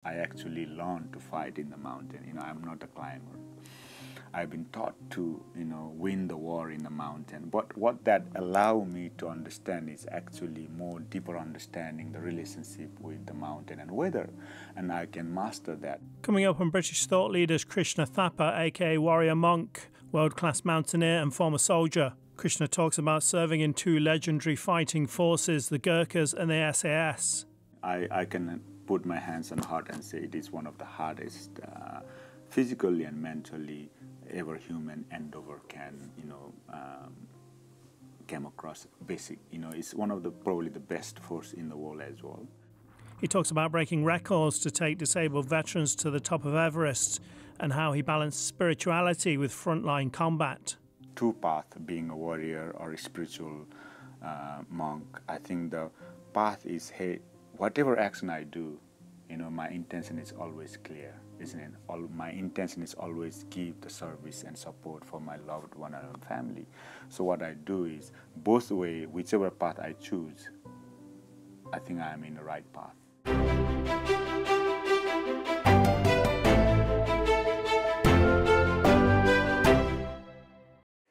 I actually learned to fight in the mountain. I'm not a climber. I've been taught to, win the war in the mountain. But what that allowed me to understand is actually more deeper understanding the relationship with the mountain and weather, and I can master that. Coming up on British thought leaders, Krishna Thapa, aka Warrior Monk, world-class mountaineer and former soldier. Krishna talks about serving in two legendary fighting forces, the Gurkhas and the SAS. I can put my hands on heart and say it is one of the hardest physically and mentally ever human endeavor can come across. It's one of the probably the best force in the world as well. He talks about breaking records to take disabled veterans to the top of Everest and how he balanced spirituality with frontline combat. Two paths, being a warrior or a spiritual monk. I think the path is, hey, whatever action I do, my intention is always clear, isn't it? My intention is always give the service and support for my loved one and family. So what I do is, both way, whichever path I choose, I think I am in the right path.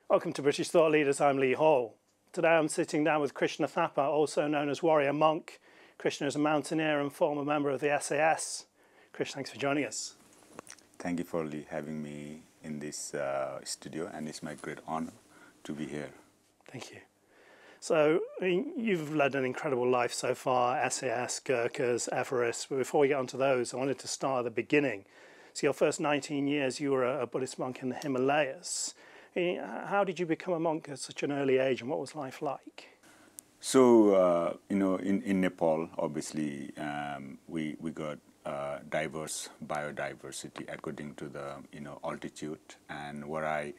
Welcome to British Thought Leaders, I'm Lee Hall. Today I'm sitting down with Krishna Thapa, also known as Warrior Monk. Krishna is a mountaineer and former member of the SAS. Krishna, thanks for joining us. Thank you for having me in this studio, and it's my great honor to be here. Thank you. So, you've led an incredible life so far, SAS, Gurkhas, Everest. But before we get onto those, I wanted to start at the beginning. So your first 19 years, you were a Buddhist monk in the Himalayas. How did you become a monk at such an early age, and what was life like? So, in Nepal, obviously, we got diverse biodiversity according to the, altitude. And where I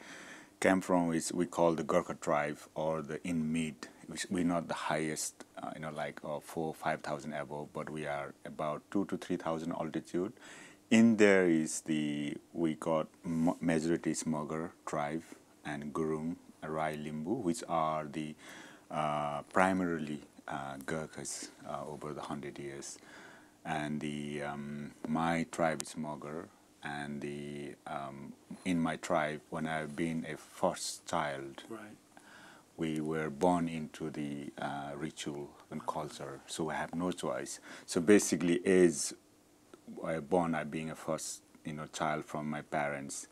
came from is we call the Gurkha tribe, or the in mid, which we're not the highest, 4,000-5,000 above, but we are about 2,000 to 3,000 altitude. In there is we got majority Smugger tribe and Gurung, Rai Limbu, which are the primarily Gurkhas over the 100 years. And my tribe is Smugger, and in my tribe, when I've been a first child, right, we were born into the ritual and culture, so we have no choice. So basically, as born, I being a first child from my parents,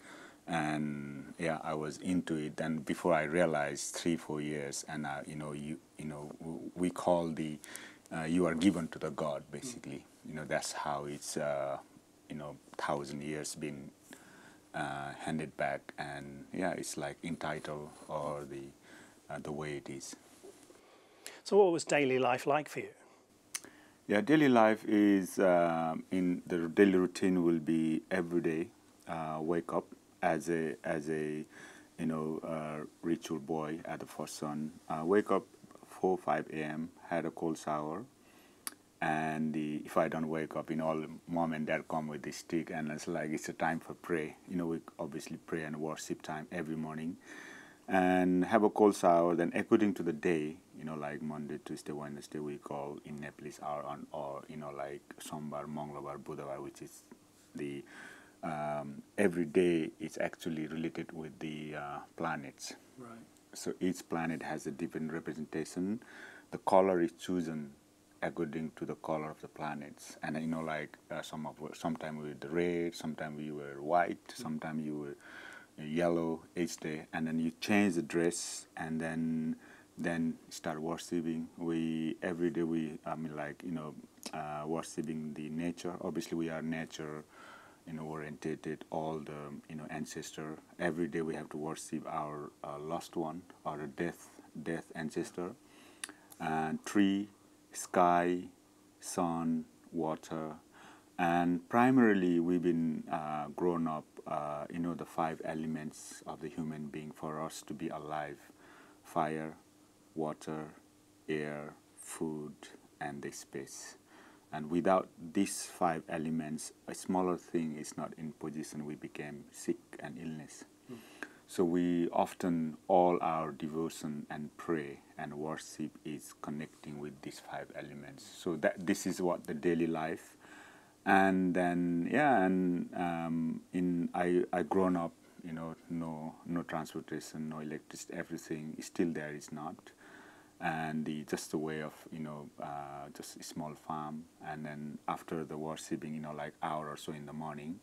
and yeah, I was into it. And before I realized, 3-4 years, and we call you are given to the God, basically. That's how it's 1,000 years been handed back, and yeah, it's like entitled, or the way it is. So what was daily life like for you? Yeah, daily life is, in the daily routine will be every day, wake up as a ritual boy at the first sun, wake up 4-5 a.m., had a cold shower, and if I don't wake up, all mom and dad come with the stick, and it's like it's a time for pray. We obviously pray and worship time every morning, and have a cold shower. Then according to the day, like Monday, Tuesday, Wednesday, we call in Nepalese or like Sombar, Manglabar, Budhavar, which is the every day is actually related with the planets. Right. So each planet has a different representation. The color is chosen according to the color of the planets, and sometimes we were red, sometimes we were white, sometimes you were yellow each day, and then you change the dress, and then start worshiping. Every day worshiping the nature. Obviously, we are nature orientated, all the ancestor. Every day we have to worship our lost one, or a death ancestor, and tree, sky, sun, water, and primarily we've been grown up, the 5 elements of the human being for us to be alive: fire, water, air, food, and the space. And without these 5 elements, a smaller thing is not in position. We became sick and illness. So we often, all our devotion and pray and worship is connecting with these 5 elements. So this is what the daily life. And then, yeah, and I grown up, no transportation, no electricity, everything is still there is not. And just a way of, just a small farm. And then after the worshipping, like hour or so in the morning,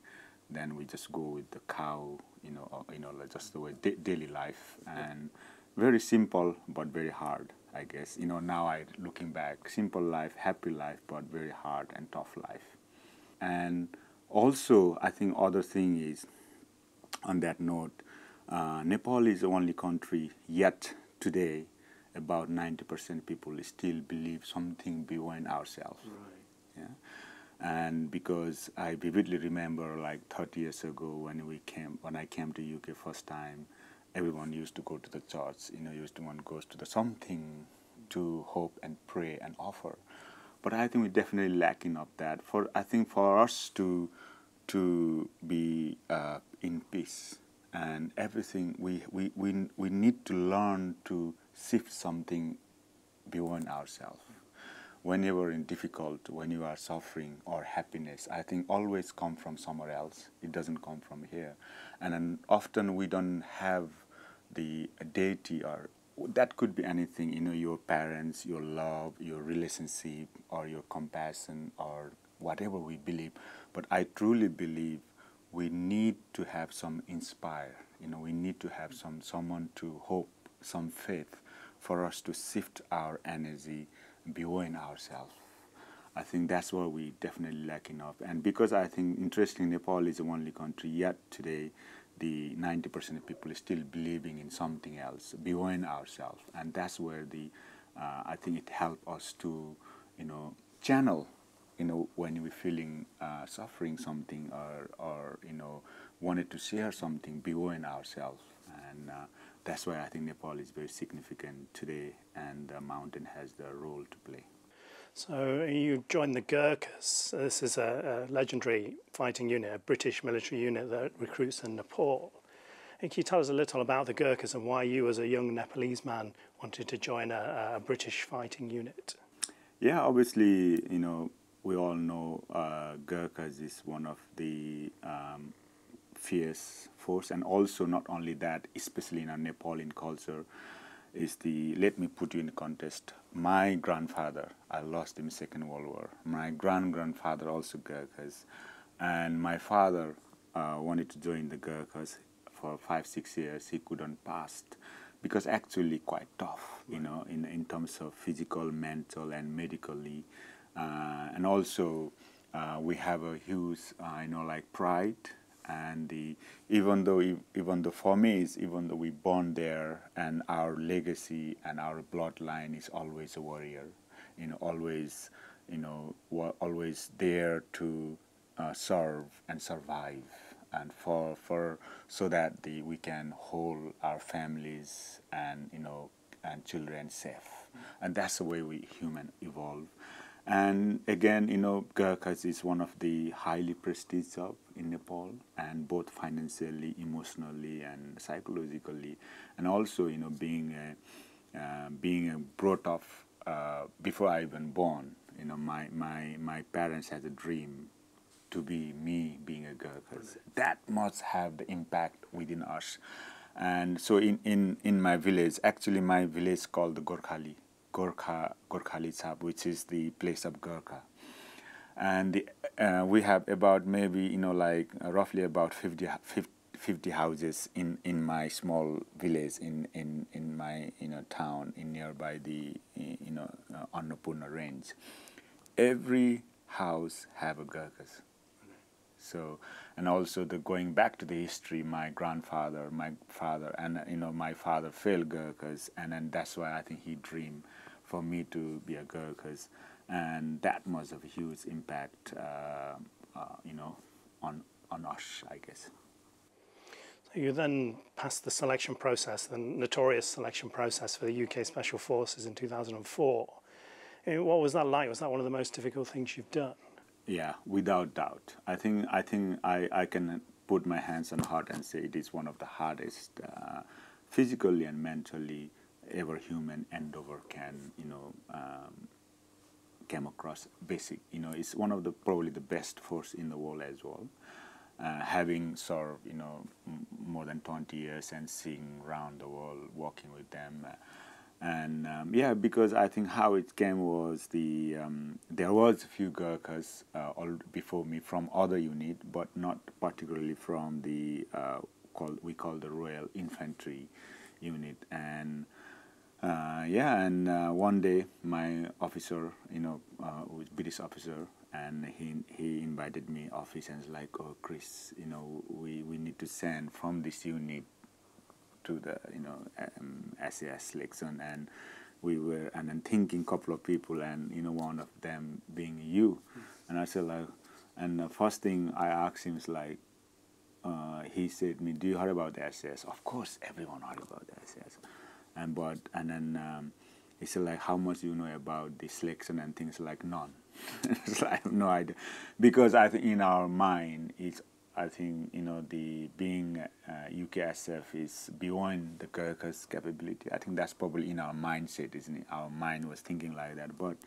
then we just go with the cow, like just the way daily life. And very simple, but very hard, I guess. Now looking back, simple life, happy life, but very hard and tough life. And also, I think other thing is, on that note, Nepal is the only country yet today about 90% people still believe something beyond ourselves. Right. Yeah. And because I vividly remember like 30 years ago when I came to UK first time, everyone used to go to the church, used to one goes to the something to hope and pray and offer. But I think we're definitely lacking of that. I think for us to be in peace and everything, we need to learn to shift something beyond ourselves. When you are in difficult, when you are suffering or happiness, I think always come from somewhere else. It doesn't come from here. And then often we don't have the deity, or that could be anything, your parents, your love, your relationship, or your compassion, or whatever we believe. But I truly believe we need to have some inspire, we need to have someone to hope, some faith for us to shift our energy beyond ourselves. I think that's what we definitely lacking of. And because I think, interestingly, Nepal is the only country yet today, the 90% of people are still believing in something else beyond ourselves. And that's where I think it helps us to, channel, when we're feeling suffering something or wanted to share something beyond ourselves. And that's why I think Nepal is very significant today, and the mountain has the role to play. So you joined the Gurkhas. This is a legendary fighting unit, a British military unit that recruits in Nepal. And can you tell us a little about the Gurkhas and why you, as a young Nepalese man, wanted to join a British fighting unit? Yeah, obviously, we all know Gurkhas is one of the fierce force, and also not only that, especially in our Nepali culture, is let me put you in context. My grandfather, I lost him in Second World War. My grandfather also Gurkhas, and my father wanted to join the Gurkhas for 5-6 years. He couldn't pass because actually quite tough, in terms of physical, mental, and medically, and also we have a huge, pride. And even though for me, even though we born there, and our legacy and our bloodline is always a warrior, always, always there to serve and survive, and so that we can hold our families and and children safe, and that's the way we human evolve. And again, Gurkhas is one of the highly prestigious job in Nepal, and both financially, emotionally, and psychologically, and also, being brought up before I even born. My parents had a dream to be me being a Gurkhas. That must have the impact within us. And so in my village, actually my village called the Gurkhali Chap, which is the place of Gurkha. And we have about maybe, roughly about 50 houses in my small village, in my, town, in nearby the, Annapurna range. Every house have a Gurkhas. So, and also going back to the history, my father, and my father failed Gurkhas, and then that's why I think he dreamed for me to be a Gurkhas, and that must have a huge impact, on us, I guess. So you then passed the selection process, the notorious selection process for the UK Special Forces in 2004. What was that like? Was that one of the most difficult things you've done? Yeah, without doubt. I think I can put my hands on heart and say it is one of the hardest, physically and mentally, ever human endeavor can came across basic. You know, it's one of the probably the best force in the world as well. Having served, you know, more than 20 years and seeing around the world, working with them. And yeah, because I think how it came was there was a few Gurkhas all before me from other unit, but not particularly from the we call the Royal Infantry unit. And yeah, and one day my officer, you know, was British officer, and he invited me office and was like, oh Chris, you know, we need to send from this unit to the, you know, SAS selection, and we were and then thinking couple of people, and you know, one of them being you. And I said like, and the first thing I asked him is like, he said me, do you heard about the SAS? Of course everyone heard about the SAS. And then he said like, how much you know about the selection and things? Like none. It's like, I have no idea, because I think in our mind it's, I think, you know, the being UKSF is beyond the Gurkhas' capability. I think that's probably in our mindset, isn't it? Our mind was thinking like that. But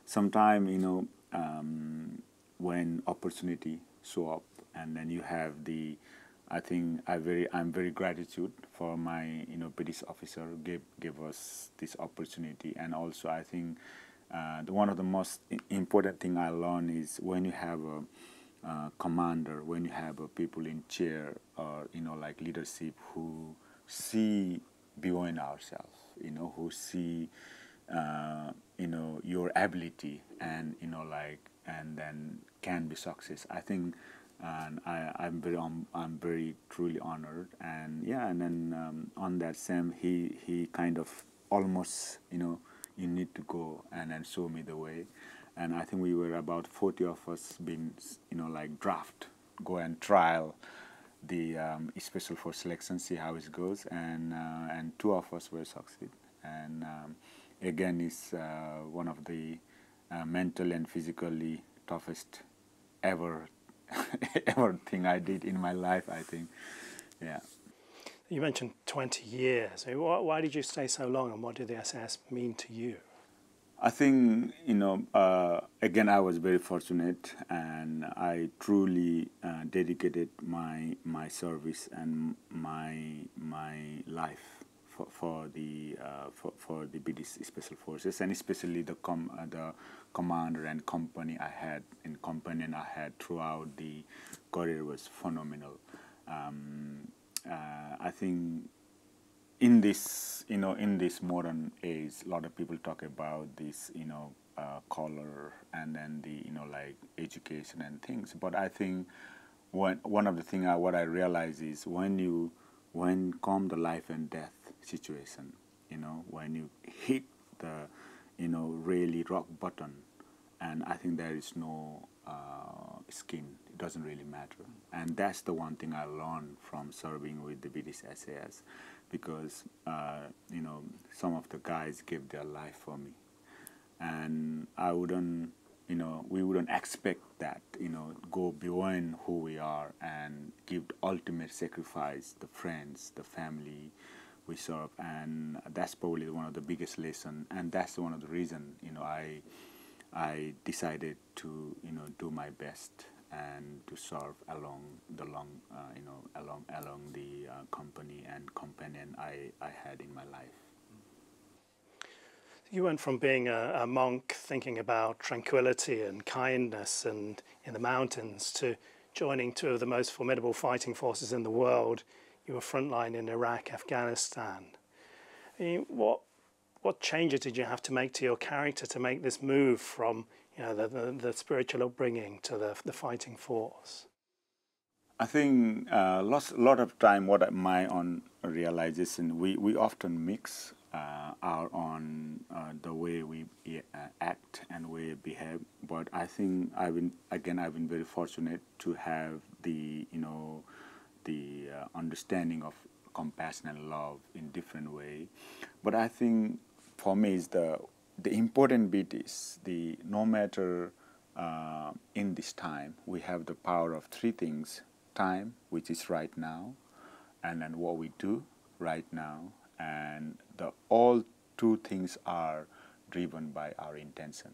sometimes, you know, when opportunity show up, and then you have the, I think I'm very gratitude for my, you know, British officer gave us this opportunity. And also I think one of the most important thing I learned is when you have a commander, when you have people in chair, or you know, like leadership, who see beyond ourselves, you know, who see you know, your ability, and you know, like, and then can be success. I think, and I'm very truly honored. And yeah, and then on that same, he kind of almost, you know, you need to go and then show me the way. And I think we were about 40 of us being, you know, like draft, go and trial the special force selection, see how it goes. And two of us will succeed. And again, it's one of the mentally and physically toughest ever ever thing I did in my life, I think. Yeah. You mentioned 20 years. I mean, why did you stay so long, and what did the SAS mean to you? I think, you know, again, I was very fortunate, and I truly dedicated my service and my life for the British Special Forces, and especially the commander and company I had, and companion I had throughout the career was phenomenal. I think in this, you know, in this modern age, a lot of people talk about this, you know, color, and then the, you know, like education and things. But I think one of the things what I realize is when come the life and death situation, you know, when you hit the, you know, really rock bottom, and I think there is no skin. It doesn't really matter. And that's the one thing I learned from serving with the British SAS, because you know, some of the guys gave their life for me, and I wouldn't, you know, we wouldn't expect that, you know, go beyond who we are and give the ultimate sacrifice, the friends, the family we serve. And that's probably one of the biggest lessons, and that's one of the reasons, you know, I decided to, you know, do my best and to serve along the you know, along the company and companion I had in my life. You went from being a monk thinking about tranquility and kindness and in the mountains to joining two of the most formidable fighting forces in the world. You were frontline in Iraq, Afghanistan. I mean, what changes did you have to make to your character to make this move from, you know, the spiritual upbringing to the fighting force? I think a lot of time, what my own realization, we often mix our own the way we act and way we behave. But I think I've been very fortunate to have the, you know, the understanding of compassion and love in different way. But I think for me is the important bit is the no matter in this time we have the power of three things: time, which is right now, and then what we do right now, and all two things are driven by our intention.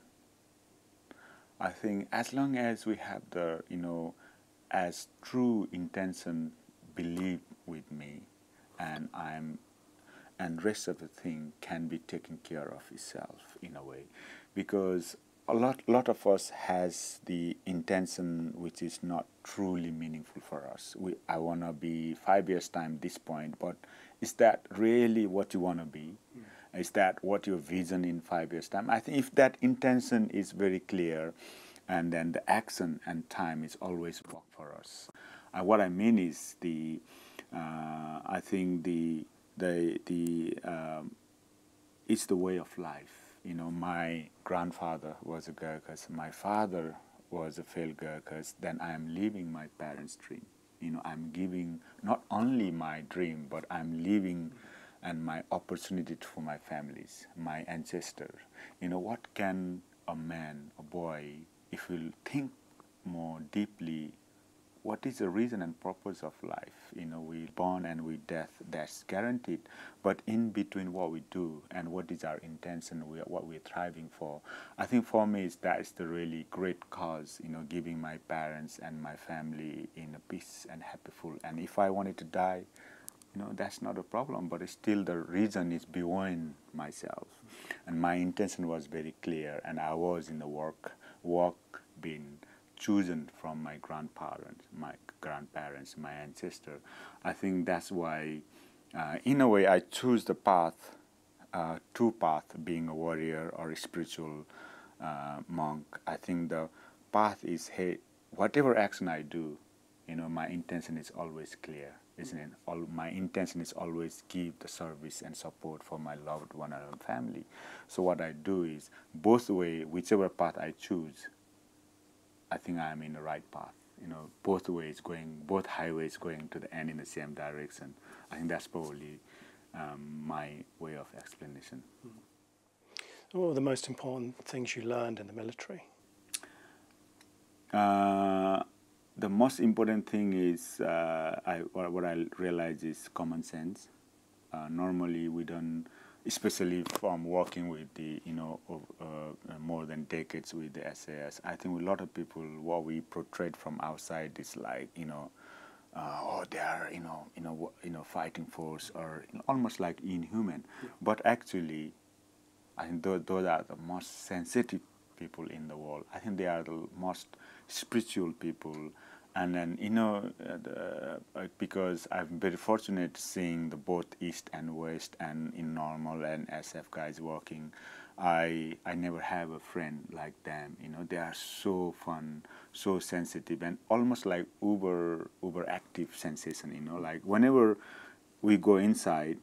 I think as long as we have the, as true intention, believe with me, and and rest of the thing can be taken care of itself in a way, because a lot of us has the intention which is not truly meaningful for us. I want to be 5 years time this point, but is that really what you want to be? Is that what your vision in 5 years time? I think if that intention is very clear, and then the action and time is always work for us. What I mean is I think it's the way of life. My grandfather was a Gurkhas. My father was a failed Gurkhas. Then I am living my parents' dream. I'm giving not only my dream, but I'm living and my opportunity for my families, my ancestors. What can a man, a boy, if we think more deeply, what is the reason and purpose of life? We born and we death, that's guaranteed. But in between what we do and what is our intention, what we're thriving for, I think for me that is the really great cause, giving my parents and my family in a peace and happyful. And if I wanted to die, that's not a problem, but still the reason is beyond myself. And my intention was very clear, and I was in the work being chosen from my grandparents, my ancestor. I think that's why, in a way, I choose the path, two path, being a warrior or a spiritual monk. I think the path is, hey, whatever action I do, my intention is always clear, isn't it? My intention is always give the service and support for my loved one and family. So what I do is, both way, whichever path I choose, I think I'm in the right path. Both highways going to the end in the same direction. I think that's probably my way of explanation. What were the most important things you learned in the military? The most important thing is what I realize is common sense. Normally we don't, especially from working with the more than decades with the SAS. I think a lot of people, what we portrayed from outside is like oh, they are fighting force, or almost like inhuman. Yeah. But actually, I think those are the most sensitive people in the world. I think they are the most spiritual people. And then, because I'm very fortunate seeing the both East and West and in normal and SF guys working, I never have a friend like them. They are so fun, so sensitive, and almost like uber active sensation. Like whenever we go inside,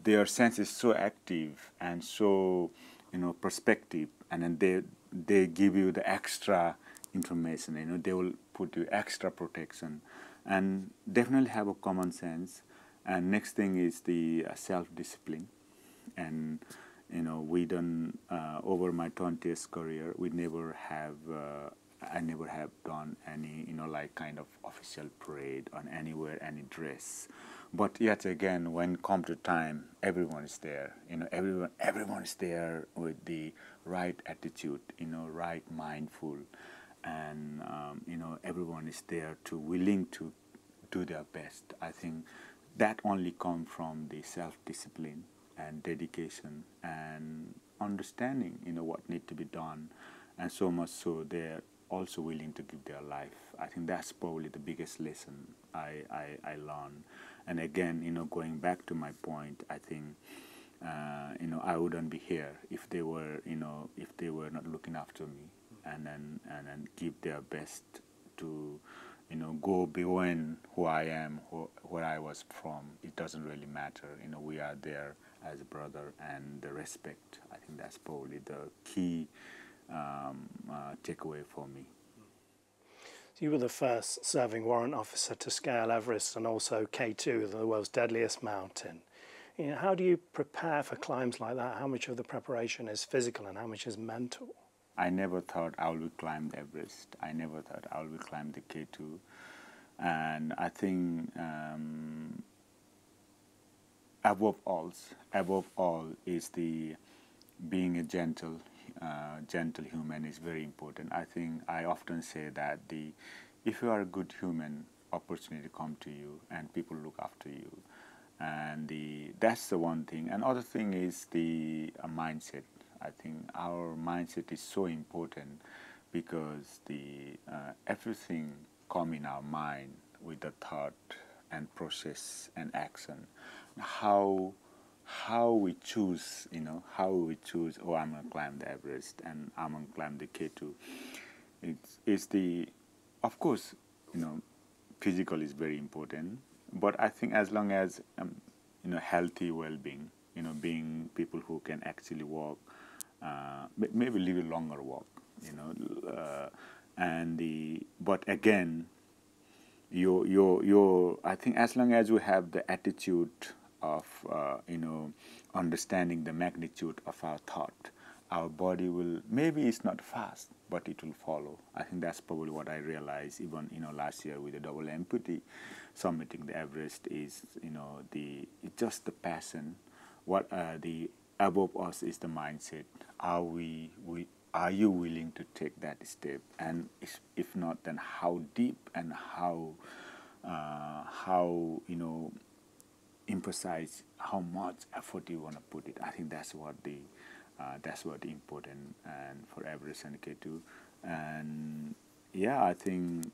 their sense is so active and so perspective, and then they give you the extra information. They will put you extra protection, and definitely have a common sense. And next thing is the self-discipline. And we don't over my 20th career, we never have I never have done any like kind of official parade on anywhere, any dress. But yet again, when come to time, everyone is there. Everyone is there with the right attitude, right mindful, and everyone is there to willing to do their best. I think that only comes from the self-discipline and dedication and understanding, what need to be done, and so much so they're also willing to give their life. I think that's probably the biggest lesson I learned. And again, going back to my point, I think I wouldn't be here if they were not looking after me and then give their best to go beyond who I am, where I was from. It doesn't really matter. We are there as a brother, and the respect. I think that's probably the key takeaway for me. So you were the first serving warrant officer to scale Everest and also K2, the world's deadliest mountain. How do you prepare for climbs like that? How much of the preparation is physical and how much is mental? I never thought I would climb Everest. I never thought I would climb the K2. And I think above all is the being a gentle gentle human is very important. I think I often say that if you are a good human, opportunity come to you and people look after you, and that's the one thing. And other thing is the mindset. I think our mindset is so important because everything come in our mind with the thought and process and action. How we choose, how we choose, oh, I'm going to climb the Everest and I'm going to climb the K2. It's of course, physical is very important, but I think as long as, healthy well-being, being people who can actually walk, maybe live a longer walk, but again, I think as long as we have the attitude of understanding the magnitude of our thought, our body will, maybe it's not fast, but it will follow. I think that's probably what I realized even last year with the double amputee summiting the Everest is it's just the passion. What the above us is the mindset. Are you willing to take that step? And if not, then how deep and how emphasize how much effort you want to put it. I think that's what important and for Everest and K2. And yeah, I think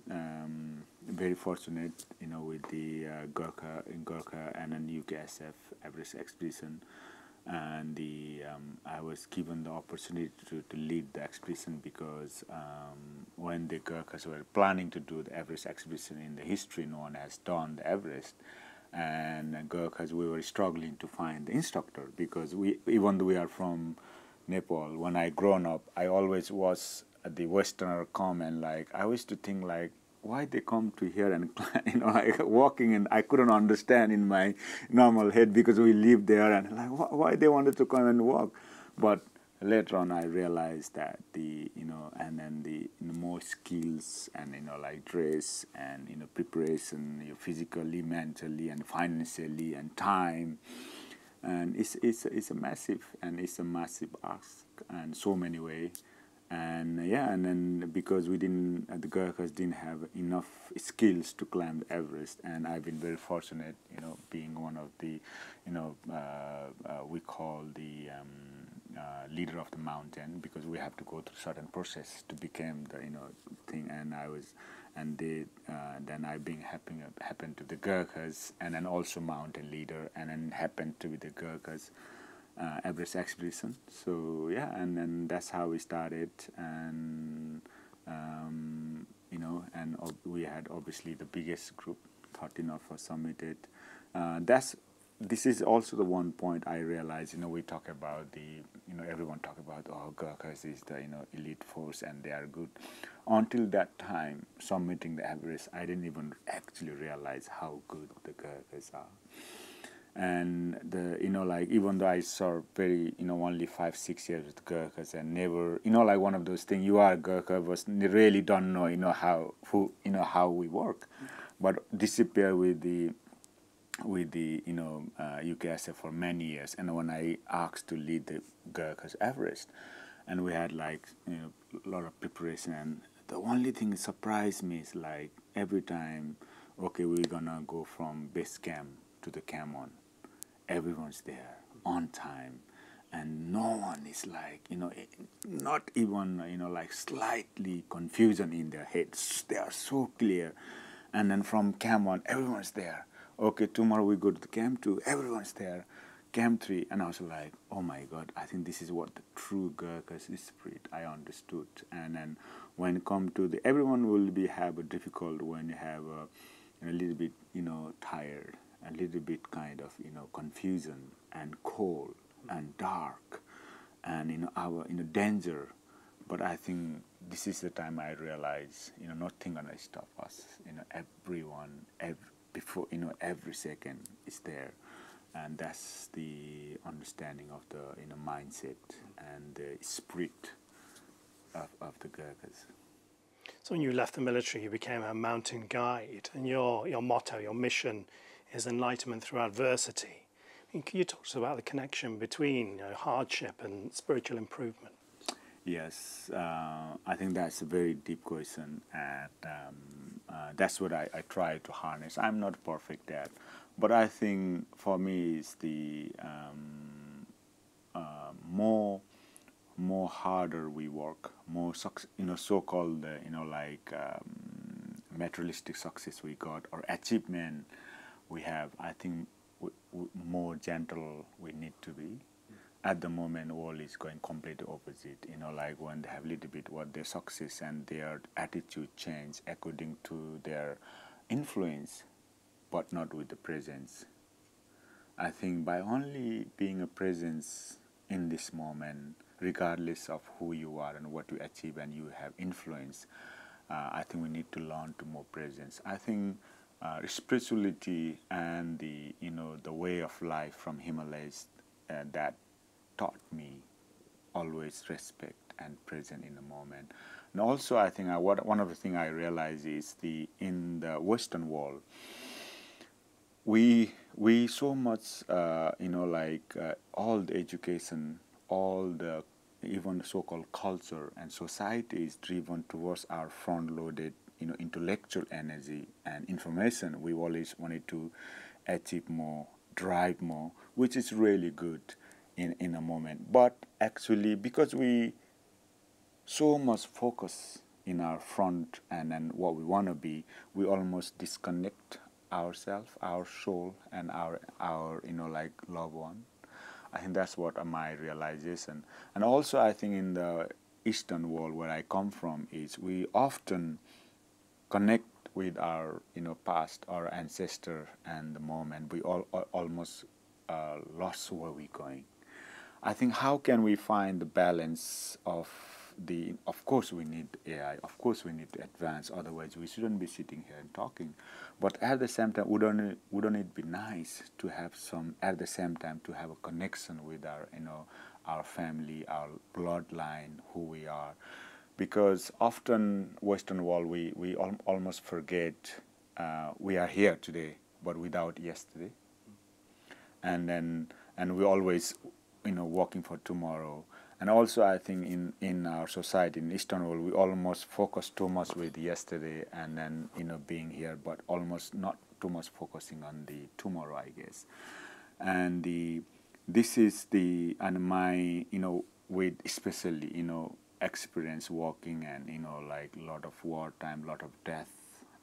very fortunate, with the Gurkha and an UKSF Everest expedition. And I was given the opportunity to lead the expedition because when the Gurkhas were planning to do the Everest expedition in the history, no one has done the Everest. And Gurkhas, we were struggling to find the instructor because even though we are from Nepal, when I grown up, I always was the Westerner comment. Like I used to think like, why they come to here and like walking, and I couldn't understand in my normal head because we lived there, and like why they wanted to come and walk. But later on I realized that and then the more skills and like dress and preparation, physically, mentally, and financially, and time, and it's a massive ask, and so many ways. And yeah, and then because the Gurkhas didn't have enough skills to climb Everest, and I've been very fortunate, being one of the, we call the leader of the mountain, because we have to go through certain process to become the thing. And then I happened to the Gurkhas, and then also mountain leader, and then happened to be the Gurkhas Everest expedition. So yeah, and then that's how we started, and we had obviously the biggest group, 13 of us submitted. This is also the one point I realized. We talk about everyone talk about, oh, Gurkhas is the elite force and they are good. Until that time, submitting the Everest, I didn't even actually realize how good the Gurkhas are. And even though I served very only 5-6 years with Gurkhas and never like one of those things, you are a Gurkha but really don't know how we work, but disappear with the UKSF for many years. And when I asked to lead the Gurkhas Everest, and we had a lot of preparation, and the only thing that surprised me is like every time, okay, we're gonna go from base camp to the camp on, everyone's there on time, and no one is not even like slightly confusion in their heads. They are so clear. And then from camp on, everyone's there. Okay, tomorrow we go to the camp 2, everyone's there. Camp 3, and I was like, oh my God, I think this is what the true Gurkhas spirit I understood. And then when it come to everyone will have a difficult when you have a little bit tired, a little bit kind of confusion and cold and dark and our danger. But I think this is the time I realize nothing gonna stop us. Everyone before every second is there, and that's the understanding of the mindset and the spirit of the Gurkhas. So when you left the military, you became a mountain guide, and your motto, your mission, is enlightenment through adversity. I mean, can you talk to us about the connection between hardship and spiritual improvement? Yes, I think that's a very deep question, and that's what I try to harness. I'm not perfect at, but I think for me it's the more harder we work, more so-called like materialistic success we got or achievement we have. I think more gentle we need to be. At the moment, world is going completely opposite. Like when they have a little bit what their success and their attitude change according to their influence, but not with the presence. I think by only being a presence in this moment, regardless of who you are and what you achieve and you have influence, I think we need to learn to more presence. I think spirituality and the way of life from Himalayas that taught me always respect and present in the moment. And also, I think one of the things I realize is in the Western world, we so much all the education, all the even so-called culture and society is driven towards our front-loaded intellectual energy and information. We always wanted to achieve more, drive more, which is really good in a moment. But actually, because we so much focus in our front and what we want to be, we almost disconnect ourselves, our soul, and our like loved one. I think that's what my realization. And also, I think in the Eastern world where I come from is we often connect with our past, our ancestor, and the moment. We almost lost where we're going. I think how can we find the balance of course we need AI, of course we need to advance, otherwise we shouldn't be sitting here and talking. But at the same time, wouldn't it be nice to have at the same time to have a connection with our family, our bloodline, who we are? Because often Western world we almost forget we are here today, but without yesterday. And we always working for tomorrow. And also, I think in our society, in Eastern world, we almost focus too much with yesterday and then being here, but almost not too much focusing on the tomorrow, I guess. And this is my with especially experience working and like a lot of wartime, lot of death,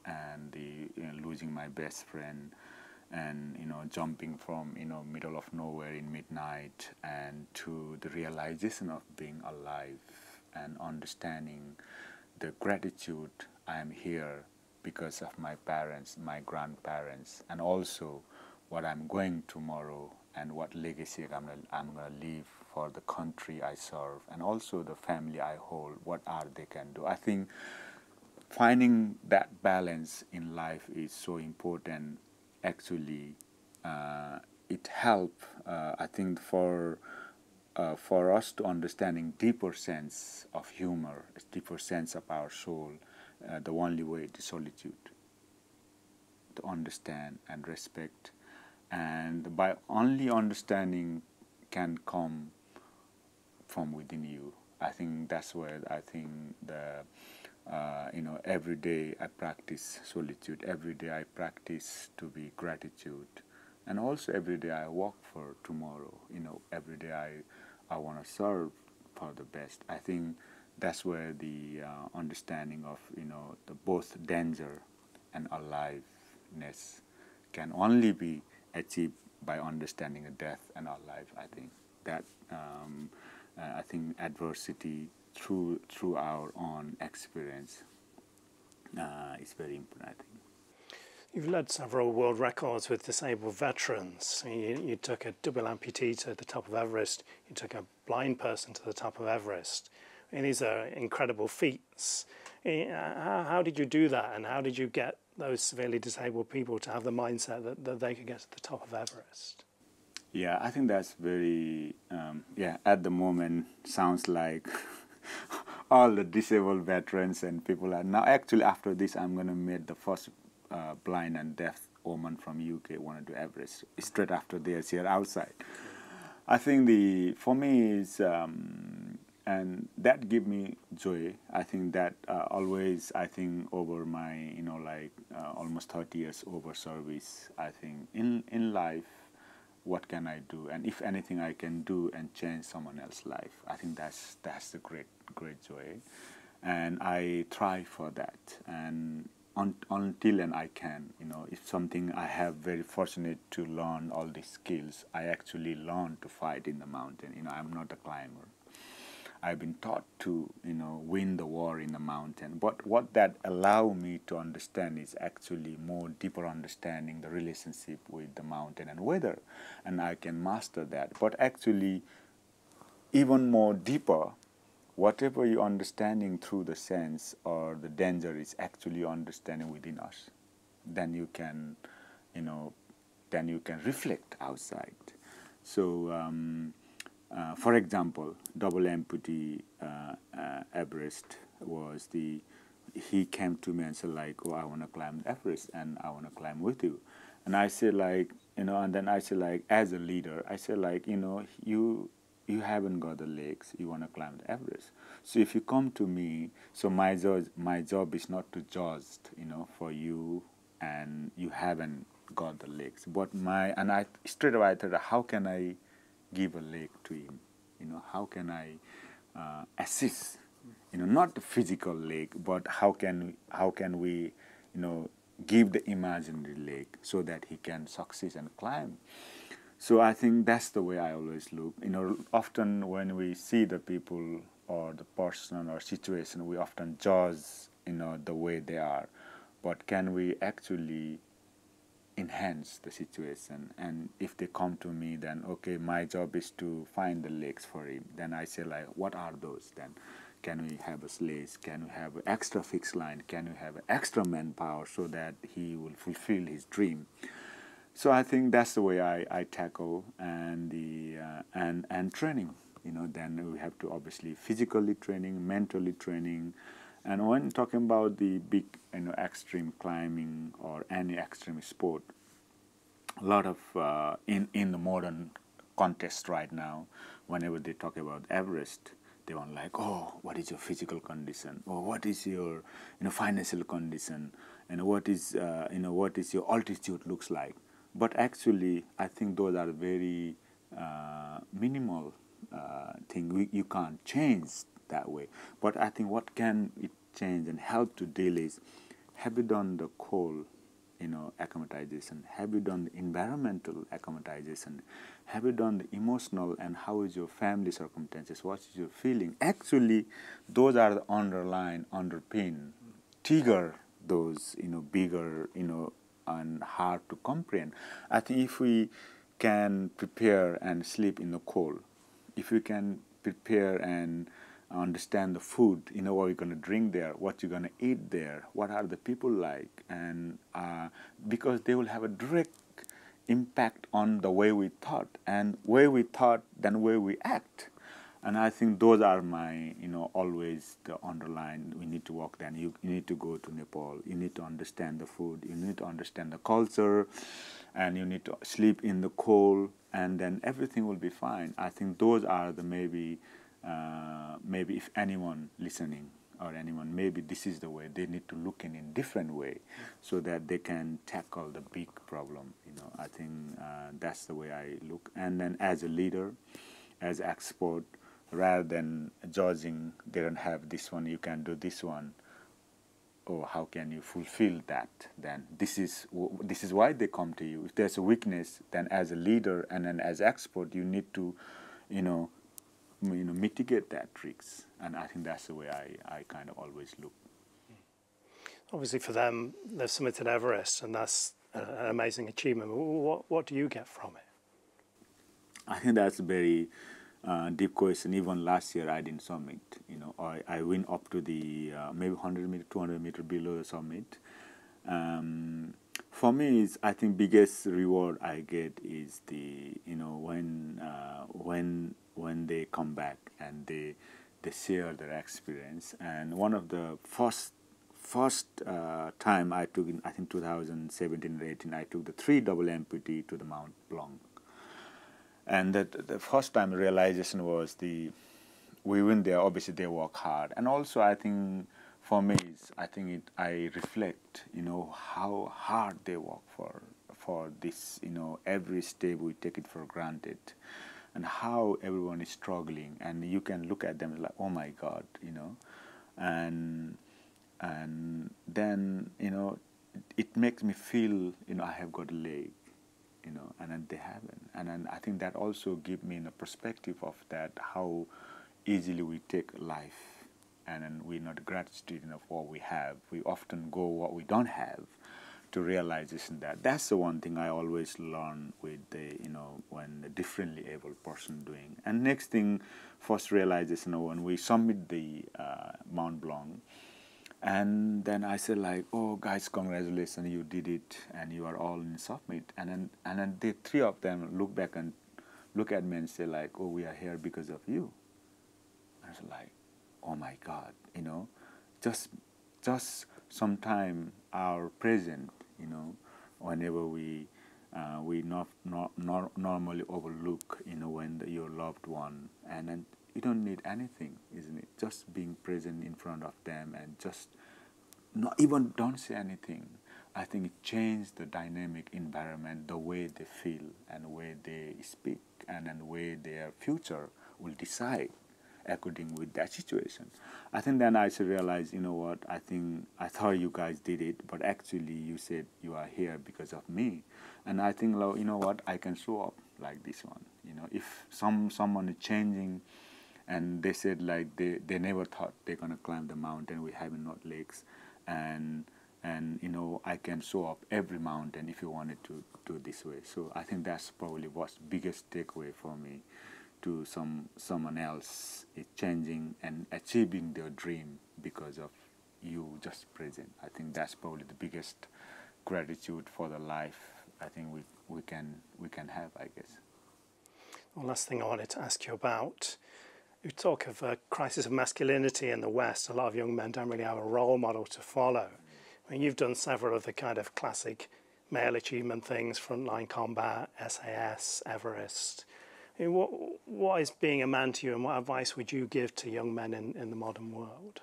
and losing my best friend, and jumping from middle of nowhere in midnight and to the realization of being alive and understanding the gratitude I am here because of my parents, my grandparents, and also what I'm going tomorrow and what legacy I'm gonna leave for the country I serve, and also the family I hold, what are they can do. I think finding that balance in life is so important. Actually, it helps, I think, for us to understanding deeper sense of humor, deeper sense of our soul. The only way is solitude, to understand and respect, and by only understanding can come from within you. I think that's where I think every day I practice solitude. Every day I practice to be gratitude, and also every day I work for tomorrow. Every day I want to serve for the best. I think that's where the understanding of the both danger and aliveness can only be achieved by understanding the death and our life. I think that I think adversity through our own experience is very important, I think. You've led several world records with disabled veterans. You took a double amputee to the top of Everest. You took a blind person to the top of Everest. And these are incredible feats. How did you do that, and how did you get those severely disabled people to have the mindset that they could get to the top of Everest? Yeah, I think that's very, at the moment sounds like all the disabled veterans and people are now. Actually, after this, I'm going to meet the first blind and deaf woman from UK wanted to Everest. Straight after this here outside. I think for me is and that give me joy. I think that always, I think over my, almost 30 years over service, I think in life, what can I do? And if anything I can do and change someone else's life, I think that's the great joy. And I try for that. And until and I can, if something I have very fortunate to learn all these skills, I actually learn to fight in the mountain. I'm not a climber. I've been taught to, win the war in the mountain. But what that allow me to understand is actually more deeper understanding the relationship with the mountain and weather, and I can master that. But actually, even more deeper, whatever you're understanding through the sense or the danger is actually understanding within us. Then you can, reflect outside. So. For example, double amputee Everest was he came to me and said like, oh, I want to climb Everest and I want to climb with you. And I said like, and then I said like, as a leader, I said like, you haven't got the legs, you want to climb the Everest. So if you come to me, so my job is not to judge, for you and you haven't got the legs. But I straight away I thought, how can I give a leg to him? How can I assist? Not the physical leg, but how can we, give the imaginary leg so that he can succeed and climb? So I think that's the way I always look. Often when we see the people or the person or situation, we often judge, the way they are. But can we actually enhance the situation? And if they come to me, then okay, my job is to find the legs for him. Then I say like, what are those then? Can we have a sledge? Can we have an extra fixed line? Can we have extra manpower so that he will fulfill his dream? So I think that's the way I tackle, and the and training. Then we have to obviously physically training, mentally training. And when talking about the big, extreme climbing or any extreme sport, a lot of in the modern context right now, whenever they talk about Everest, they want like, oh, what is your physical condition, or what is your, financial condition, and what is your altitude looks like. But actually, I think those are very minimal thing. You can't change that way. But I think what can it change and help to deal is, have you done the coal, acclimatization? Have you done the environmental acclimatization? Have you done the emotional, and how is your family circumstances? What is your feeling? Actually, those are the underpin, trigger those, bigger, and hard to comprehend. I think if we can prepare and sleep in the cold, if we can prepare and understand the food, what you're going to drink there, what you're going to eat there, what are the people like, and because they will have a direct impact on the way we thought, and way we thought, then way we act. And I think those are my, always the underline. We need to walk then. You need to go to Nepal. You need to understand the food. You need to understand the culture. And you need to sleep in the cold. And then everything will be fine. I think those are the maybe if anyone listening or anyone, maybe this is the way they need to look in different way so that they can tackle the big problem. I think that's the way I look. And then as a leader, as expert, rather than judging, they don't have this one, you can do this one, or how can you fulfill that? Then this is why they come to you. If there's a weakness, then as a leader and then as expert, you need to, mitigate that tricks. And I think that's the way I kind of always look. Obviously, for them, they've summited Everest, and that's an amazing achievement. What do you get from it? I think that's a very deep question. Even last year, I didn't summit. I went up to the maybe 100 meter, 200 meter below the summit. For me, I think biggest reward I get is the when they come back and they share their experience. And one of the first time I took in, I think 2017 or 18, I took the 3 double amputee to the Mount Blanc. And that the first time realization was we went there. Obviously, they work hard, and also I think for me, I reflect, how hard they work for this. Every step we take it for granted, and how everyone is struggling, and you can look at them like, oh my God, and then it makes me feel, I have got a leg, and then they haven't. And then I think that also gives me a perspective of that, how easily we take life, and then we're not gratitude of what we have. We often go what we don't have to realization that. That's the one thing I always learn with the, when a differently able person doing. And next thing, first realization, when we submit the Mount Blanc, and then I said like, oh guys, congratulations, you did it, and you are all in submit. And then the three of them look back and look at me and say like, oh, we are here because of you. I was like, oh my God, just sometime our present, whenever we not normally overlook, when your loved one, and then you don't need anything, isn't it? Just being present in front of them and just not even don't say anything. I think it changed the dynamic environment, the way they feel and the way they speak, and then the way their future will decide according with that situation. I think then I should realize, what, I thought you guys did it, but actually you said you are here because of me. And I think, what, I can show up like this one. If someone is changing, and they said like they never thought they're gonna climb the mountain, we have not legs, and I can show up every mountain if you wanted to do this way. So I think that's probably what's biggest takeaway for me, to someone else is changing and achieving their dream because of you just present. I think that's probably the biggest gratitude for the life I think we can have, I guess. One last thing I wanted to ask you about. You talk of a crisis of masculinity in the West. A lot of young men don't really have a role model to follow. I mean, you've done several of the kind of classic male achievement things, frontline combat, SAS, Everest. I mean, what is being a man to you, and what advice would you give to young men in the modern world?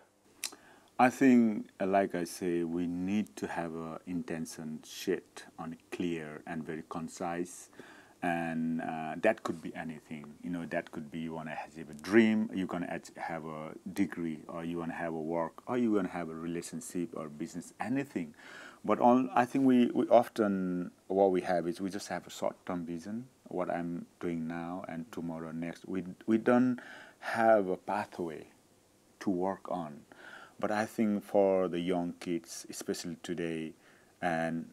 I think, like I say, we need to have an intention set on clear and very concise. And that could be anything, that could be you want to have a dream, you going to have a degree, or you want to have a work, or you want to have a relationship or business, anything. But I think we often, what we have is we just have a short-term vision, what I'm doing now and tomorrow, next. We don't have a pathway to work on. But I think for the young kids, especially today, and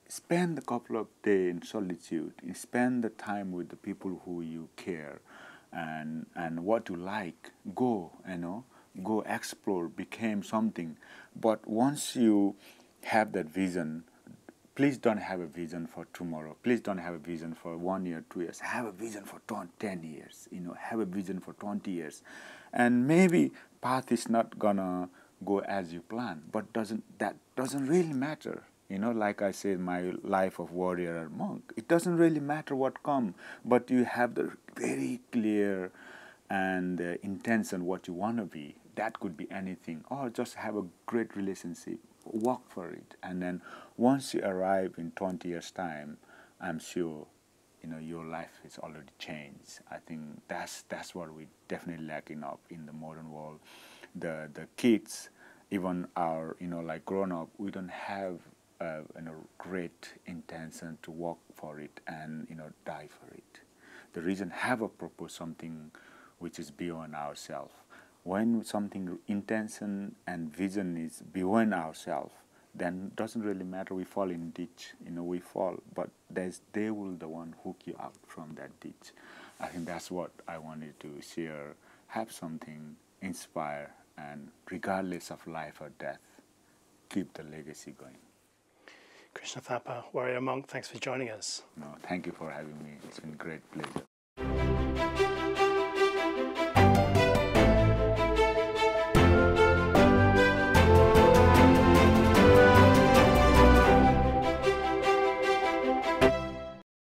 spend a couple of days in solitude, spend the time with the people who you care, and what you like, go explore, become something. But once you have that vision, please don't have a vision for tomorrow. Please don't have a vision for 1 year, 2 years. Have a vision for 10 years, have a vision for 20 years. And maybe path is not gonna go as you plan, but that doesn't really matter. Like I said, my life of warrior or monk, it doesn't really matter what comes, but you have the very clear and intention what you want to be. That could be anything, or just have a great relationship, work for it. And then once you arrive in 20 years' time, I'm sure, your life is already changed. I think that's what we definitely lacking up in the modern world. The kids, even our, like grown up, we don't have great intention to work for it and die for it. The reason have a purpose, something which is beyond ourselves. When something intention and vision is beyond ourselves, then it doesn't really matter. We fall in ditch, we fall, but they will the one hook you out from that ditch. I think that's what I wanted to share. Have something inspire, and regardless of life or death, keep the legacy going. Krishna Thapa, warrior monk, thanks for joining us. No, thank you for having me. It's been a great pleasure.